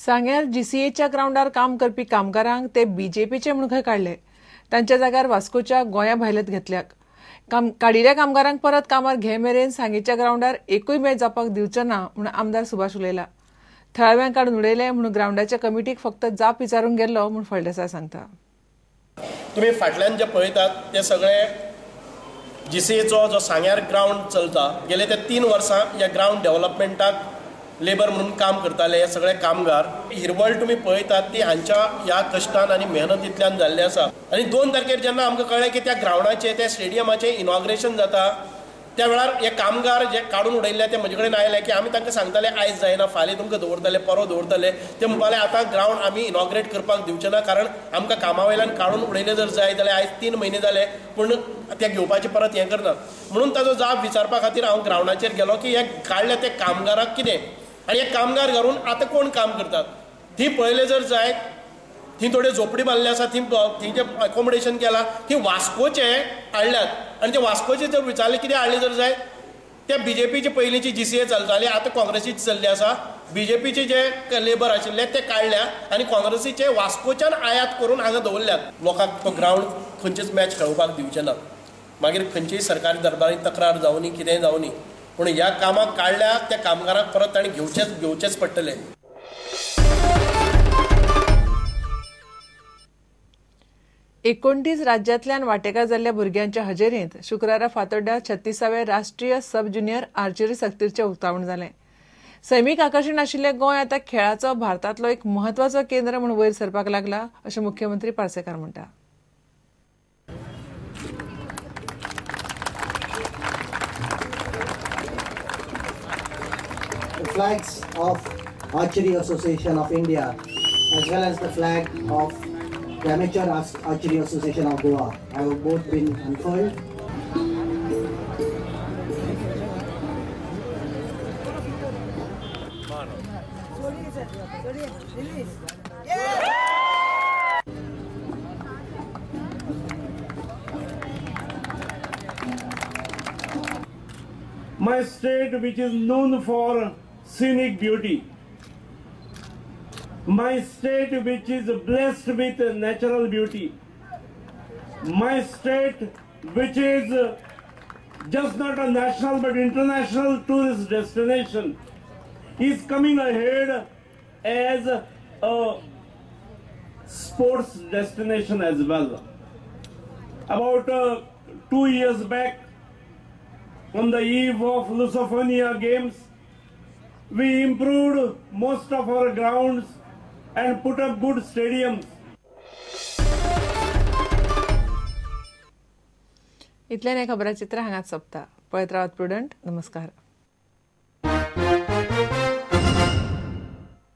सांग्यार जीसीएच्या ग्राउंडार काम करपी कामगारांक ते बीजेपीचे म्हणून काढले. तांच्या जाग्यार वास्कोच्या गोंया भायलेत घेतल्याक. काडिल्ल्या कामगारांक परत कामार घे मेरेन सांगेच्या ग्राउंडार एकूय मॅच जावपाक दिवचो ना म्हूण आमदार सुभाष उलयला. थळाव्यांक काडून उडयले म्हणून ग्राउंडाच्या कमिटीक फक्त जाप विचारूंक गेल्लो म्हूण फळदेसाय सांगता. तुम्ही फाटल्यान जे पळयतात ते सगळे जीसीएचो जो सांग्यार ग्राउंड चलता गेले ते 3 वर्सां ह्या ग्राउंड डेव्हलपमेंटाक लेबर म्हणून काम करताले हे सगळे कामगार. हिरवळ तुम्ही पळयतात ती हांच्या ह्या कश्टान आनी मेहनतींतल्यान जाल्ले आसा. आनी 2 तारखेर जेन्ना आमकां कळ्ळें की त्या ग्राउंडाचे त्या स्टेडियमाचे इनॉग्रेशन जाता त्या वेळार हे कामगार जे काडून उडयल्ले ते म्हजे कडेन आयले की आमी तांकां सांगताले आयज जायना, फाल्यां तुमकां दवरतले, परवा दवरतले. ते म्हणपाले आतां ग्राउंड आमी इनॉग्रेट करपाक दिवचे ना, कारण आमकां कामा वयल्यान काडून उडयले जर जाय जाल्यार आयज 3 म्हयने जाले पूण ते घेवपाचे परत हें करना. म्हणून ताजो जाप विचारपा खातीर हांव ग्राउंडाचेर गेलो की हे काडले ते कामगाराक कितें आनी हे कामगार घालून आतां कोण काम करतात. थंय पळयले जर जायत थंय थोड्यो झोपडी बांदल्यो आसा, थंय जे अकोमोडेशन केलां थंय वास्कोचे हाडल्यात आनी ते वास्कोचे जर विचारले कितें हाडले जर जाय ते बीजेपीचे पयलींची जीसीए चलताली आतां काँग्रेसीची चल्ली आसा. बीजेपीचे जे लेबर आशिल्ले ते काडल्या आनी काँग्रेसीचे वास्कोच्यान आयात करून हांगा दवरल्यात. लोकांक तो ग्राउंड खंयचेच मॅच खेळोवपाक दिवचे ना. मागीर खंयचीय सरकारी दरबारी तक्रार जावनी कितेंय जावनी पूण ह्या कामाक काडल्या त्या कामगारांक परत तांणी घेवचेच पडटले. 29 राज्यांतल्यान वांटेकार जाल्ल्या भुरग्यांच्या हजेरींत शुक्रारा फातोड्ड्या 36वे राष्ट्रीय सब ज्युनियर आर्चरी सर्तीचें उक्तावण जालें. सैमीक आकर्शण आशिल्लें गोंय आतां खेळाचो भारतांतलो एक म्हत्वाचो केंद्र म्हूण वयर सरपाक लागला अशें मुख्यमंत्री पार्सेकार म्हणटा. The flags of Archery Association of India as well as the flag of the Amateur Archery Association of Goa have both been unfurled. My state, which is known for scenic beauty, my state which is blessed with natural beauty, my state which is just not a national but international tourist destination, is coming ahead as a sports destination as well. About 2 years back, on the eve of Lusophonia Games, we improved most of our grounds and put up good stadiums. इतल्यान हे खबराचित्र हांगाच सोंपता. पळयत Rawat prudent. नमस्कार.